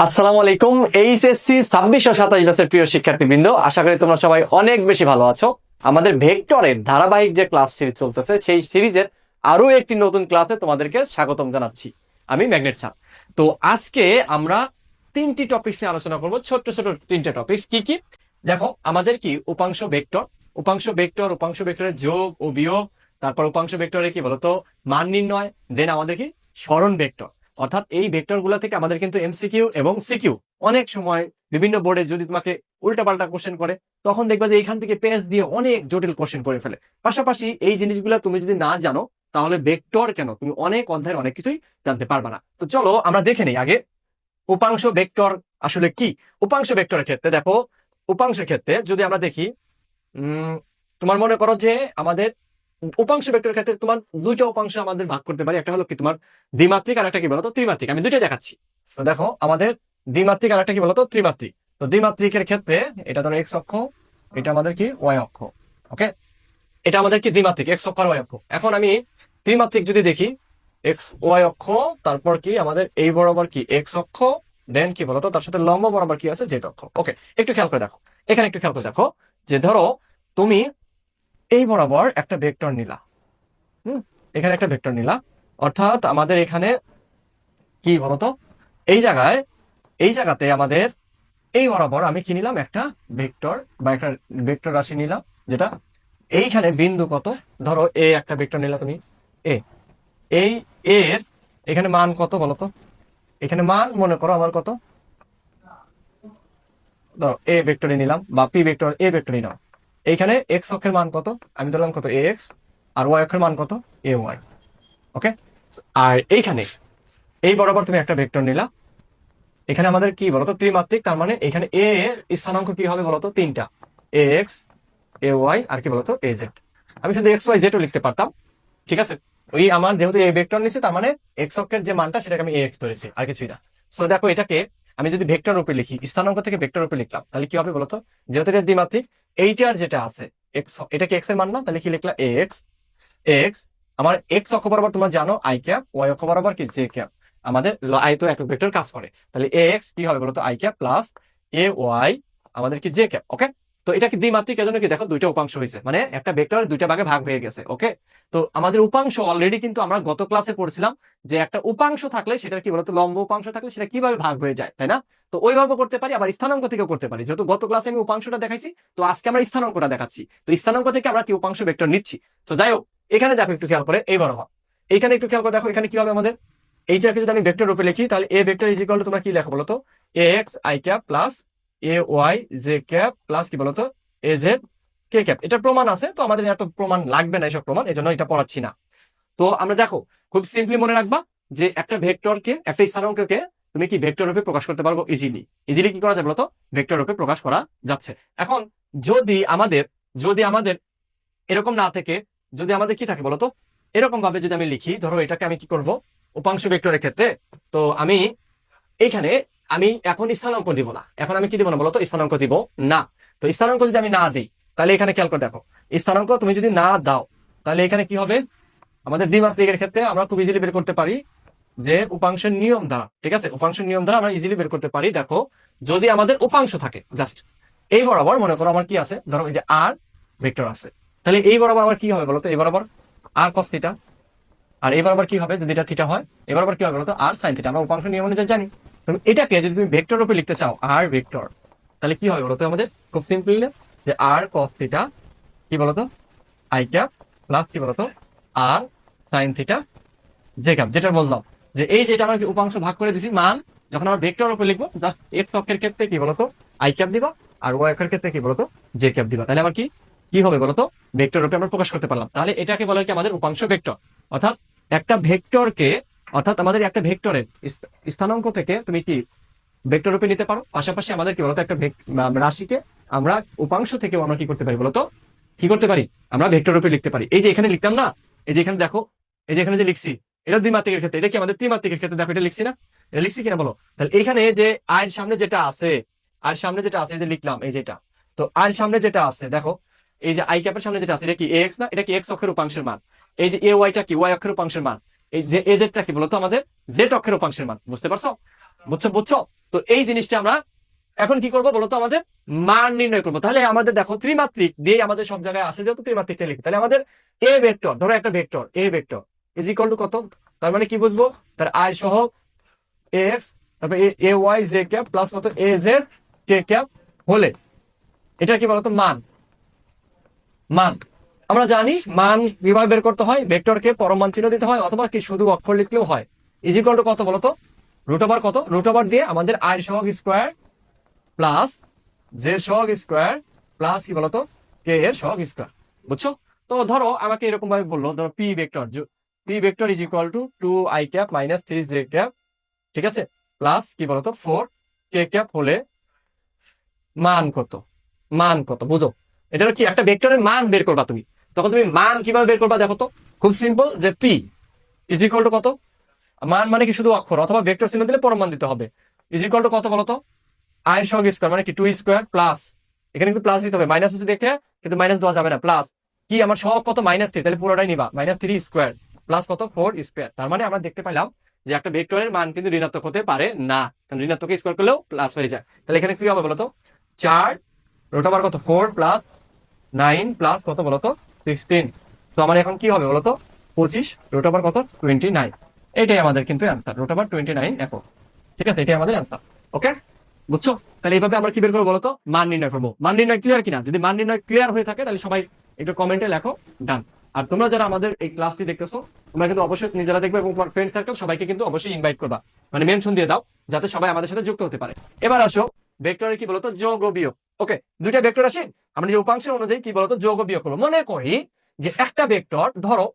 আসসালামু আলাইকুম। এইচএসসি 26 ও 27 ব্যাচের প্রিয় শিক্ষার্থীবৃন্দ, আশা করি তোমরা সবাই অনেক বেশি ভালো আছো। আমাদের ভেক্টরের ধারাবাহিক যে ক্লাস সিরিজ চলতেছে, সেই সিরিজের আরো একটি নতুন ক্লাসে তোমাদেরকে স্বাগতম জানাচ্ছি। আমি ম্যাগনেট স্যার। তো আজকে আমরা তিনটি টপিক নিয়ে আলোচনা করব, ছোট্ট ছোট তিনটে টপিক। কি কি দেখো, আমাদের কি উপাংশ ভেক্টর, উপাংশ ভেক্টরের যোগ ও বিয়োগ, তারপর উপাংশ ভেক্টরের কি বলতো মান নির্ণয়, দেন আমাদের কি সরণ ভেক্টর। অর্থাৎ এই ভেক্টর গুলো থেকে আমাদের কিন্তু এমসিকিউ এবং সিকিউ অনেক সময় বিভিন্ন বোর্ডে যদি তোমাকে উল্টাপাল্টা কোশ্চেন করে, তখন দেখবা যে এখান থেকে পেজ দিয়ে অনেক জটিল কোশ্চেন করে ফেলে। পাশাপাশি এই জিনিসগুলো তুমি যদি না জানো, তাহলে ভেক্টর কেন তুমি অনেক অধ্যায়ের অনেক কিছুই জানতে পারবা না। তো চলো আমরা দেখে নিই আগে উপাংশ ভেক্টর আসলে কি। উপাংশ ভেক্টরের ক্ষেত্রে দেখো, উপাংশের ক্ষেত্রে যদি আমরা দেখি, তোমার মনে করো যে আমাদের উপাংশ ভেক্টরের ক্ষেত্রে তোমার দুইটা উপাংশ আমাদের ভাগ করতে পারি। একটা হলো কি তোমার দ্বিমাত্রিক, আর একটা কি বলতো ত্রিমাত্রিক। আমি দুইটাই দেখাচ্ছি। তো দেখো, আমাদের দ্বিমাত্রিক আর একটা কি বলতো ত্রিমাত্রিক। তো দ্বিমাত্রিকের ক্ষেত্রে এটা ধরো এক্স অক্ষ, এটা আমাদের কি ওয়াই অক্ষ। ওকে, এটা আমাদের কি দ্বিমাত্রিক, এক্স অক্ষ আর ওয়াই অক্ষ। এখন আমি ত্রিমাত্রিক যদি দেখি, এক্স ওয়াই অক্ষ, তারপর কি আমাদের এই বরাবর কি এক্স অক্ষ, দেন কি বলতো তার সাথে লম্ব বরাবর কি আছে জেড অক্ষ। ওকে, একটু খেয়াল করে দেখো, এখানে একটু খেয়াল করে দেখো যে ধরো তুমি এই বরাবর একটা ভেক্টর নিলা, এখানে একটা ভেক্টর নিলা, অর্থাৎ আমাদের এখানে কি বলতো এই জায়গায়, এই জায়গাতে আমাদের এই বরাবর আমি কি নিলাম, একটা ভেক্টর বা একটা ভেক্টর রাশি নিলাম, যেটা এইখানে বিন্দু কত, ধরো এ একটা ভেক্টর নিলা তুমি এ, এই এর এখানে মান কত বলতো, এখানে মান মনে করো আমার কত, ধরো এ ভেক্টরে নিলাম বা পি ভেক্টর এ ভেক্টর নিলাম। এইখানে এক্স অক্ষের মান কত, আমি ধরলাম কত এ এক্স, আর ওয়াই অক্ষের মান কত এ ওয়াই। ওকে, আর এইখানে এই বরাবর তুমি একটা ভেক্টর নিলা, এখানে আমাদের কি বলতো ত্রিমাত্রিক, তার মানে এখানে এ এর স্থানাঙ্ক কি হবে বলতো তিনটা, এ এক্স, এ ওয়াই, আর কি বলতো এ জেড। আমি শুধু এক্স ওয়াই জেড ও লিখতে পারতাম, ঠিক আছে। ওই আমার যেহেতু এই ভেক্টর নিচ্ছে, তার মানে এক্স অক্ষের যে মানটা সেটাকে আমি এ এক্স ধরেছি, আর কিছুই না। সো দেখো, এটাকে আমি যদি ভেক্টর রূপে লিখি, স্থানাঙ্ক থেকে ভেক্টর রূপে লিখলাম, তাহলে কি হবে বলতো, যেহেতু এটা দ্বিমাত্রিক, এইটার যেটা আছে এক্স, এটা কি এক্স এর মান না, তাহলে কি লিখলা এ এক্স, এক্স আমার এক্স অক্ষ বরাবর তোমরা জানো আই ক্যাপ, ওয়াই অক্ষ বরাবর কি জে ক্যাপ। আমাদের আয়তো একক ভেক্টর কাজ করে, তাহলে এ এক্স কি হবে বলতো i cap plus A y আমাদের কি জে ক্যাপ। ওকে, তো এটা কি দ্বিমাত্রিক, এজন্য কি দেখো দুইটা উপাংশ হয়েছে, মানে একটা ভেক্টর দুইটা ভাগে ভাগ হয়ে গেছে। ওকে, তো আমাদের উপাংশ অলরেডি কিন্তু আমরা গত ক্লাসে পড়ছিলাম যে একটা উপাংশ থাকলে সেটার কি বলতো লম্ব উপাংশ থাকলে সেটা কিভাবে ভাগ হয়ে যায়, তাই না? তো ওইভাবে করতে পারি, আবার স্থানাঙ্ক থেকেও করতে পারি। যেহেতু গত ক্লাসে আমি উপাংশটা দেখাইছি, তো আজকে আমরা স্থানাঙ্কটা দেখাচ্ছি। তো স্থানাঙ্ক থেকে আমরা কি উপাংশ ভেক্টর নিচ্ছি। তো যাই হোক, এখানে দেখো একটু খেয়াল করে এই বরাবর, এইখানে একটু খেয়াল করে দেখো, এখানে কি হবে আমাদের, এইটাকে যদি আমি ভেক্টর রূপে লিখি, তাহলে A vector is equal to তোমরা কি লেখো বলতো A X I cap plus A Y J cap plus কি বলতো এ জেড কে ক্যাপ। এটা প্রমাণ আছে, তো আমাদের এত প্রমাণ লাগবে না, এসব প্রমাণ, এই জন্য এটা পড়াচ্ছি না। তো আমরা দেখো খুব সিম্পলি মনে রাখবা যে একটা ভেক্টরকে, একটা স্থানাঙ্ককে তুমি কি ভেক্টর রূপে প্রকাশ করতে পারবো ইজিলি। ইজিলি কি করা যায় বলতো, ভেক্টর রূপে প্রকাশ করা যাচ্ছে। এখন যদি আমাদের, যদি আমাদের এরকম না থেকে, যদি আমাদের কি থাকে বলতো, এরকম ভাবে যদি আমি লিখি, ধরো এটাকে আমি কি করব উপাংশ ভেক্টরের ক্ষেত্রে, তো আমি এইখানে আমি এখন স্থানাঙ্ক দিব না, এখন আমি কি দিব না বলতো স্থানাঙ্ক দিব না। তো স্থানাঙ্ক যদি আমি না দিই, তাহলে এখানে খেয়াল করে দেখো, স্থানাঙ্ক তুমি যদি না দাও, তাহলে এখানে কি হবে, আমাদের দ্বিমাত্রিকের ক্ষেত্রে আমরা খুব ইজিলি বের করতে পারি যে উপাংশের নিয়ম দ্বারা, ঠিক আছে, উপাংশের নিয়ম দ্বারা আমরা ইজিলি বের করতে পারি। দেখো, যদি আমাদের উপাংশ থাকে জাস্ট এই বরাবর, মনে করো আমার কি আছে, ধরো এই যে আর ভেক্টর আছে, তাহলে এই বরাবর আমার কি হবে বলতো, এই বরাবর আর কস থিটা, আর এই বরাবর কি হবে যদি এটা থিটা হয়, এই বরাবর কি হবে বলতো আর সাইন থিটা। আমরা উপাংশ নিয়ম অনুযায়ী জানি। তুমি এটাকে যদি তুমি ভেক্টর রূপে লিখতে চাও আর ভেক্টর, তাহলে কি হবে বলতো আমাদের খুব সিম্পল, যে আর কস থিটা কি বলতো আই ক্যাপ প্লাস কি বলতো আর সাইন থিটা জে ক্যাপ। যেটা বললাম যে এই যেটা আমরা উপাংশ ভাগ করে দিছি মান, যখন আমরা ভেক্টর রূপে লিখবো, জাস্ট এক্স অক্ষের ক্ষেত্রে কি বলতো আই ক্যাপ দিবা, আর ওয়াই অক্ষের ক্ষেত্রে কি বলতো জে ক্যাপ দিবা। তাহলে আমার কি কি হবে বলতো ভেক্টর রূপে আমরা প্রকাশ করতে পারলাম। তাহলে এটাকে বলে কি আমাদের উপাংশ ভেক্টর। অর্থাৎ একটা ভেক্টরকে, অর্থাৎ আমাদের একটা ভেক্টরের স্থানাঙ্ক থেকে তুমি কি ভেক্টর রূপে নিতে পারো, পাশাপাশি আমাদের কি বলতো একটা রাশিকে আমরা উপাংশ থেকে আমরা কি করতে পারি বলতো, কি করতে পারি, আমরা ভেক্টর রূপে লিখতে পারি। এই যে এখানে লিখতাম না, এই যে এখানে দেখো, এই যে এখানে যে লিখছি, এটা দ্বিমাত্রিকের ক্ষেত্রে, এটা কি আমাদের ত্রিমাত্রিকের ক্ষেত্রে দেখো এটা লিখছি না, এটা লিখছি কিনা বলো। তাহলে এখানে যে আয়ের সামনে যেটা আছে, আর সামনে যেটা আছে, এই যে লিখলাম এই যেটা, তো আর সামনে যেটা আছে দেখো, এই যে আই ক্যাপের সামনে যেটা আছে, এটা কি এক্স না, এটা কি এক্স অক্ষের উপাংশের মান। এই যে এ ওয়াইটা কি ওয়াই অক্ষের উপাংশের মান। এই যে এ জেডটা কি বলতো আমাদের জেড অক্ষের উপাংশের মান। বুঝতে পারছো, বুঝছো বুঝছো। তো এই জিনিসটা আমরা এখন কি করবো বলতো, আমাদের মান নির্ণয় করবো। তাহলে আমাদের দেখো ত্রিমাত্রিক দিয়ে আমাদের সব জায়গায় আসে, যেহেতু ত্রিমাত্রিকটা লিখি, তাহলে আমাদের এ ভেক্টর, ধরো একটা vector A vector is equal to কত, তার মানে কি বুঝবো, তার আই সহ এক্স, তারপরে A Y J cap plus কত এ জেড কে ক্যাপ হলে এটা কি বলতো মান। মান আমরা জানি মান কিভাবে বের করতে হয়, ভেক্টরকে পরম মান চিহ্ন দিতে হয়, অথবা কি শুধু অক্ষর লিখলেও হয়। ইজ ইকুয়াল টু কত বলতো, রুট ওভার কত, রুট ওভার দিয়ে আমাদের আই সহগ স্কোয়ার প্লাস জে সহগ স্কোয়ার প্লাস কি বলতো কে এর সহগ স্কোয়ার। বুঝছো? তো ধরো আমাকে এরকম ভাবে বললো, ধরো P vector is equal two 2i cap minus 3j cap, ঠিক আছে, প্লাস কি বলতো 4k ক্যাপ হলে মান কত, মান কত বুঝো। এটা কি একটা ভেক্টরের মান বের করবা তুমি, তখন তুমি মান কিভাবে বের করবা দেখো তো, খুব সিম্পল, যে পি ইজ ইকুয়াল টু কত, মান মানে কি শুধু অক্ষর, অথবা ভেক্টর চিহ্ন দিলে পরম মান দিতে হবে। ইজ ইকুয়াল টু কত বলতো, আয়ের সহগ স্কোয়ার মানে কি 2 স্কোয়ার প্লাস, এখানে কিন্তু প্লাস দিতে হবে, মাইনাস হচ্ছে দেখে কিন্তু মাইনাস দেওয়া যাবে না, প্লাস কি আমার সহগ কত -3, তাহলে পুরোটাই নিবা -3 স্কোয়ার প্লাস কত 4 স্কোয়ার। তার মানে আমরা দেখতে পেলাম যে একটা ভেক্টরের মান কিন্তু ঋণাত্মক হতে পারে না, কারণ ঋণাত্মক স্কোয়ার করলেও প্লাস হয়ে যায়। তাহলে এখানে কি হবে বলতো, 4 রুট ওভার কত 4 প্লাস 9 প্লাস কত বলতো 16। তো আমার এখন কি হবে বলতো 25 রুট ওভার কত 29। এটাই আমাদের কিন্তু অ্যান্সার, রুট ওভার 29 একক। ঠিক আছে, এটাই আমাদের অ্যান্সার। ওকে, বুঝছো? তাহলে এইভাবে আমরা কি বের করবো বলতো, মান নির্ণয় করবো। মান নির্ণয় ক্লিয়ার কিনা? যদি মান নির্ণয় ক্লিয়ার হয়ে থাকে তাহলে সবাই একটু কমেন্টে লেখো ডান। আর তোমরা যারা আমাদের এই ক্লাসটি দেখতেছো, তোমরা কিন্তু অবশ্যই নিজেরা দেখবে এবং তোমার ফ্রেন্ড সার্কেল সবাইকে কিন্তু অবশ্যই ইনভাইট করবা, মানে মেনশন দিয়ে দাও, যাতে সবাই আমাদের সাথে যুক্ত হতে পারে। এবার আসো ভেক্টরের কি বলতো যোগ ও বিয়োগ। ওকে, দুইটা ভেক্টর আসে, আমরা যে উপাংশের অনুযায়ী কি বলতো যোগ ও বিয়োগ করবো। মনে করি যে একটা ভেক্টর, ধরো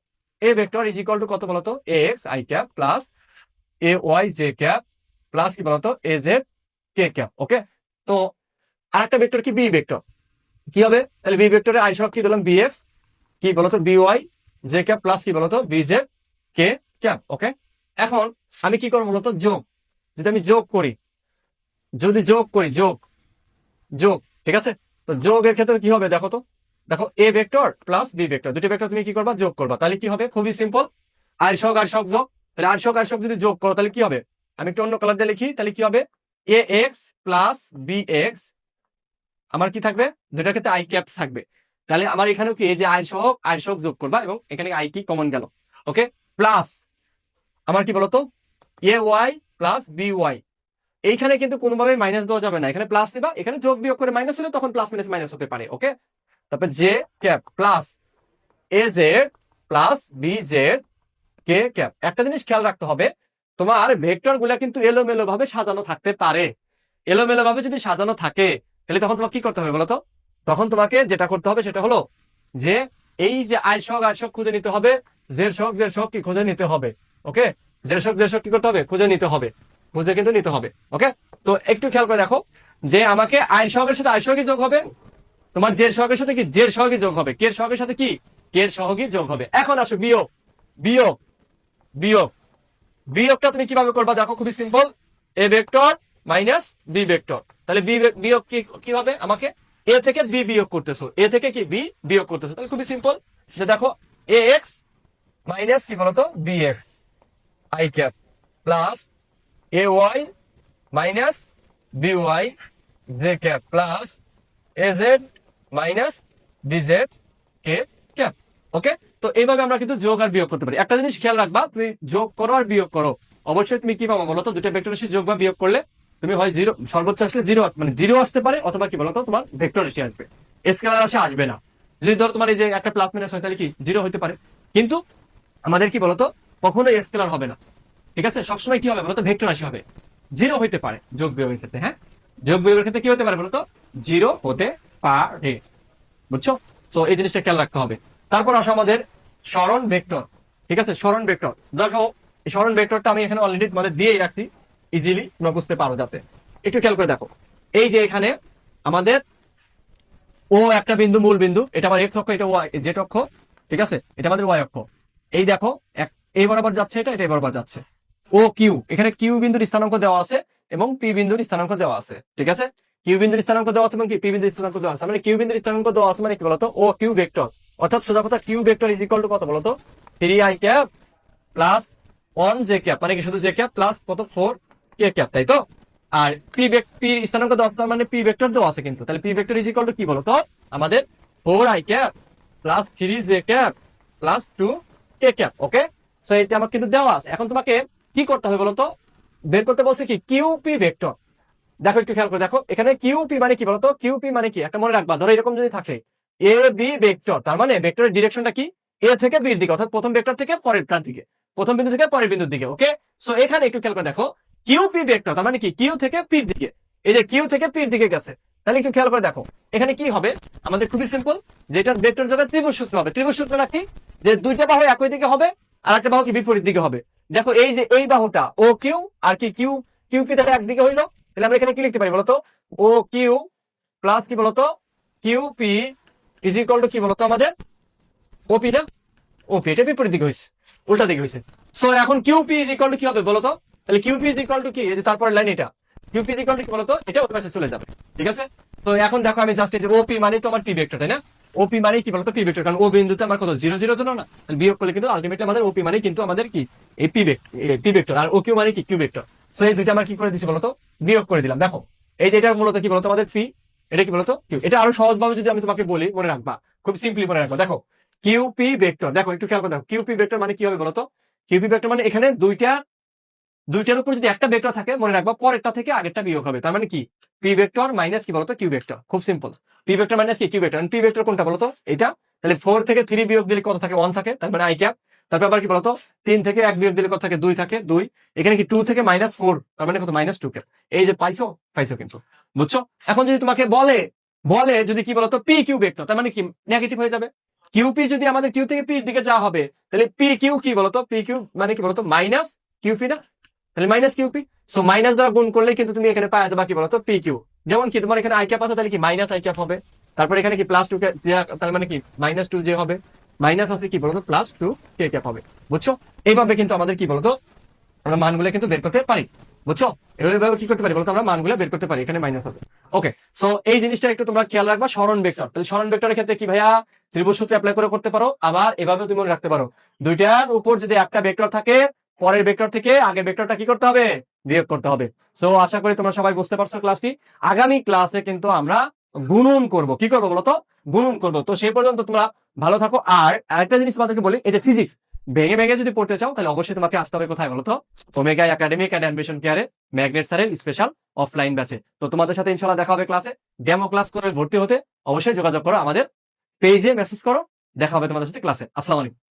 A vector is equal to কত বলতো x I cap plus A Y J cap plus কি বলতো A Z K cap. Okay, তো আরেকটা ভেক্টর কি বি ভেক্টর, কি হবে তাহলে বি ভেক্টরের আই সহগ কি দিলাম বিএক্স কি বলতো বিওয়াই জে ক্যাপ প্লাস কি বলতো বিজেড কে ক্যাপ। ওকে, এখন আমি কি করবো বলতো যোগ, যদি আমি যোগ করি, যদি যোগ করি যোগ যোগ, ঠিক আছে, তো যোগের ক্ষেত্রে কি হবে দেখো তো, দেখো A vector plus B vector, দুটি ভেক্টর তুমি কি করবা যোগ করবা, তাহলে কি হবে খুবই সিম্পল, আর সহগ যোগ, তাহলে আর সহগ যদি যোগ করো তাহলে কি হবে, আমি একটু অন্য কালার দিয়ে লিখি, তাহলে কি হবে এ এক্স প্লাস বি এক্স, আমার কি থাকবে দুইটার ক্ষেত্রে আই ক্যাপ থাকবে। তাহলে আমার এখানেও কি এই যে আই সহগ যোগ করবা এবং এখানে আই কি কমন গেল। ওকে, প্লাস আমার কি বলতো A Y plus B Y, এইখানে কিন্তু কোনোভাবে মাইনাস দেওয়া যাবে না, এখানে প্লাস দিবা, এখানে যোগ বিয়োগ করে মাইনাস হলে তখন প্লাস মাইনাস হতে পারে। ওকে, তারপর জে ক্যাপ প্লাস এ জেড প্লাস বি জেড কে ক্যাপ। একটা জিনিস খেয়াল রাখতে হবে, তোমার ভেক্টর গুলা কিন্তু এলোমেলো ভাবে সাজানো থাকতে পারে। এলোমেলো ভাবে যদি সাজানো থাকে তাহলে তখন তোমাকে কি করতে হবে বলতো, তখন তোমাকে যেটা করতে হবে সেটা হলো যে এই যে আই সহগ খুঁজে নিতে হবে, জেড সহগ কি খুঁজে নিতে হবে। ওকে, জেড সহগ কি করতে হবে খুঁজে নিতে হবে, খুঁজে কিন্তু নিতে হবে। ওকে, তো একটু খেয়াল করে দেখো যে আমাকে আই সহগের সাথে আই সহগই যোগ হবে, তোমার জেড সহগের সাথে কি জেড সহগই যোগ হবে, কে সহগের সাথে কি কে সহগই যোগ হবে। এখন আসো বিয়োগ, বিয়োগ বিয়োগ বিয়োগটা তুমি কিভাবে করবা দেখো, খুবই simple, A vector minus B vector, তাহলে বি বিয়োগ কি হবে, আমাকে এ থেকে বি বিয়োগ করতেছো, এ থেকে কি বি বিয়োগ করতেছো, তাহলে খুবই সিম্পল, যে দেখো এ এক্স মাইনাস কি বলতো B X I cap plus A Y minus B Y J cap plus A Z minus B Z K cap. Okay, তো এইভাবে আমরা কিন্তু যোগ আর বিয়োগ করতে পারি। একটা জিনিস খেয়াল রাখবা, তুমি যোগ করো আর বিয়োগ করো, অবশ্যই তুমি কি পাবো বলতো, দুটো ভেক্টর রাশি যোগ বা বিয়োগ করলে তুমি হয় জিরো, সর্বোচ্চ আসলে জিরো মানে জিরো আসতে পারে, অথবা কি বলতো তোমার ভেক্টর রাশি আসবে, স্কেলার রাশি আসবে না। যদি ধরো তোমার এই যে একটা প্লাস মাইনাস হয় তাহলে কি জিরো হতে পারে, কিন্তু আমাদের কি বলতো কখনোই স্কেলার হবে না। ঠিক আছে, সবসময় কি হবে বলতো ভেক্টর রাশি হবে, জিরো হইতে পারে যোগ বিয়োগের ক্ষেত্রে। হ্যাঁ, যোগ বিয়োগের ক্ষেত্রে কি হতে পারে বলতো জিরো হতে পারে, বুঝছো? তো এই জিনিসটা খেয়াল রাখতে হবে। তারপর আসো আমাদের সরণ ভেক্টর। ঠিক আছে, সরণ ভেক্টর দেখো, এই সরণ ভেক্টরটা আমি এখানে অলরেডি তোমাদের দিয়েই রাখছি, ইজিলি তোমরা বুঝতে পারো যাতে। একটু খেয়াল করে দেখো, এই যে এখানে আমাদের ও একটা বিন্দু, মূল বিন্দু, এটা আমার এক্স অক্ষ, এটা ওয়াই জেড অক্ষ, ঠিক আছে, এটা আমাদের ওয়াই অক্ষ। এই দেখো এই বরাবর যাচ্ছে, এটা এই বরাবর যাচ্ছে, ও কিউ, এখানে কিউ বিন্দুর স্থানাঙ্ক দেওয়া আছে এবং পি বিন্দুর স্থানাঙ্ক দেওয়া আছে। ঠিক আছে, কিউ বিন্দুর স্থানাঙ্ক দেওয়া আছে এবং পি বিন্দুর স্থানাঙ্ক দেওয়া আছে, মানে কিউ বিন্দুর স্থানাঙ্ক দেওয়া আছে মানে কি বলতো ও কিউ ভেক্টর, অর্থাৎ সোজা কথা q vector is equal to কত বলতো 3i cap plus 1 J cap, মানে কি শুধু জে ক্যাপ প্লাস কত 4 কে ক্যাপ, তাই তো? আর পি স্থানাঙ্ক দেওয়া তার মানে পি ভেক্টর দেওয়া আছে কিন্তু, তাহলে P vector is equal to কি বলতো আমাদের 4i cap plus 3j cap plus 2k cap. Okay, so এটা আমার কিন্তু দেওয়া আছে। এখন তোমাকে কি করতে হবে বলতো, বের করতে বলছে কি কিউপি ভেক্টর। দেখো একটু খেয়াল করে দেখো, এখানে কিউপি মানে কি বলতো, কিউপি মানে কি একটা মনে রাখবা, ধরো এরকম যদি থাকে এ বি ভেক্টর, তার মানে ভেক্টরের ডিরেকশনটা কি এ থেকে বির দিকে, অর্থাৎ প্রথম ভেক্টর থেকে পরেরটার দিকে, প্রথম বিন্দু থেকে পরের বিন্দুর দিকে। ওকে, সো এখানে একটু খেয়াল করে দেখো কিউপি ভেক্টর তার মানে কি কিউ থেকে পির দিকে, এই যে কিউ থেকে পির দিকে গেছে, তাহলে একটু খেয়াল করে দেখো এখানে কি হবে আমাদের খুবই সিম্পল, যেটা ভেক্টর যাবে ত্রিভুজ সূত্র হবে। ত্রিভুজ সূত্রটা কি, যে দুইটা বাহু একই দিকে হবে আর একটা বাহু কি বিপরীত দিকে হবে। দেখো এই যে এই বাহুটা ও কিউ আর কি কিউ, কিউ কি তাহলে একদিকে হইলো, তাহলে আমরা এখানে কি লিখতে পারি বলতো, ও কিউ প্লাস কি বলতো q p is equal to কি বলতো আমাদের ওপি না, ওপি এটা বিপরীত দিকে হয়েছে, উল্টা দিকে হয়েছে। সো এখন কিউপি ইজ ইকুয়াল টু কি হবে বলতো, তাহলে কিউপি ইজ ইকুয়াল টু কি, এই যে তারপর লাইন এটা কিউপি ইজ ইকুয়াল টু কি বলতো, এটা ওই পাশে চলে যাবে। ঠিক আছে, তো এখন দেখো আমি জাস্ট এই যে ওপি মানে তো আমার পি ভেক্টর, তাই না, ওপি মানে কি বলতো পি ভেক্টর, কারণ ও বিন্দুতে আমার কত 0 0 ছিল না, বিয়োগ করলে কিন্তু আলটিমেটলি আমাদের ওপি মানে কিন্তু আমাদের কি এই পি ভেক্টর, আর ও কিউ মানে কি কিউ ভেক্টর। সো এই দুইটা আমার কি করে দিচ্ছি বলতো, বিয়োগ করে দিলাম। দেখো এই যে এটা মূলত কি বলতো আমাদের পি, এটা কি বলতো কিউ। এটা আরো সহজ ভাবে যদি আমি তোমাকে বলি মনে রাখবা, খুব সিম্পলি মনে রাখবা। দেখো কিউপি ভেক্টর, দেখো একটু খেয়াল করে দেখো কিউপি ভেক্টর মানে কি হবে বলতো, কিউপি ভেক্টর মানে এখানে দুইটার উপর যদি একটা ভেক্টর থাকে মনে রাখবা পরেরটা থেকে আগেরটা বিয়োগ হবে, তার মানে কি পি ভেক্টর মাইনাস কি বলতো কিউ ভেক্টর। খুব সিম্পল, পি ভেক্টর মাইনাস কি কিউ ভেক্টর। পি ভেক্টর কোনটা বলতো এটা, তাহলে 4 থেকে 3 বিয়োগ দিলে কত থাকে 1 থাকে, তার মানে আই ক্যাপ। তারপর আবার কি বলতো 3 থেকে 1 বিয়োগ দিলে কত থাকে 2 থাকে 2, এখানে কি 2 থেকে -4 তার মানে কত -2 ক্যাপ। এই যে পাইছো পাইছো কিন্তু, বুঝছো। এখন যদি তোমাকে বলে বলে যদি কি বলতো পি কিউ ভেক্টর, তার মানে কি নেগেটিভ হয়ে যাবে। কিউপি যদি আমাদের কিউ থেকে পির দিকে যাওয়া হবে, তাহলে পি কিউ কি বলতো, পি কিউ মানে কি বলতো মাইনাস কিউপি না, তাহলে মাইনাস কিউপি। সো মাইনাস দ্বারা গুণ করলে কিন্তু তুমি এখানে পাওয়া যাবে কি বলতো পি কিউ। যেমন কি তোমার এখানে আই ক্যাপ আছে, তাহলে কি মাইনাস আই ক্যাপ হবে। তারপর এখানে কি প্লাস 2 তার মানে কি -2 যে হবে, মাইনাস আছে কি বলতো +2 কে ক্যাপ হবে। বুঝছো, এইভাবে কিন্তু আমাদের কি বলতো আমরা মানগুলো কিন্তু বের করতে পারি। বুঝছো, এইভাবে কি করতে পারি বলতো আমরা মানগুলো বের করতে পারি, এখানে মাইনাস হবে। ওকে, সো এই জিনিসটা একটু তোমরা খেয়াল রাখবা। সরণ ভেক্টর, তাহলে সরণ ভেক্টরের ক্ষেত্রে কি ভাইয়া ত্রিভুজ সূত্র অ্যাপ্লাই করে করতে পারো, আবার এভাবে তুমি মনে রাখতে পারো দুইটার উপর যদি একটা ভেক্টর থাকে পরের ভেক্টর থেকে আগের ভেক্টরটা কি করতে হবে বিয়োগ করতে হবে। সো আশা করি তোমরা সবাই বুঝতে পারছো ক্লাসটি। আগামী ক্লাসে কিন্তু আমরা গুণন করব, কি করবো বলতো গুণন করব। তো সেই পর্যন্ত তোমরা ভালো থাকো। আর আরেকটা জিনিস তোমাদেরকে বলি, এই যে ফিজিক্স ভেঙে ভেঙে যদি পড়তে চাও তাহলে অবশ্যই তোমাকে আসতে হবে কোথায় বলতো, ওমেগা একাডেমিক এন্ড অ্যানিমেশন কেয়ারে ম্যাগনেট স্যারের স্পেশাল অফলাইন ব্যাচে। তো তোমাদের সাথে ইনশাআল্লাহ দেখা হবে ক্লাসে। ডেমো ক্লাস করে ভর্তি হতে অবশ্যই যোগাযোগ করো, আমাদের পেজে মেসেজ করো, দেখা হবে তোমাদের সাথে ক্লাসে। আসসালামু আলাইকুম।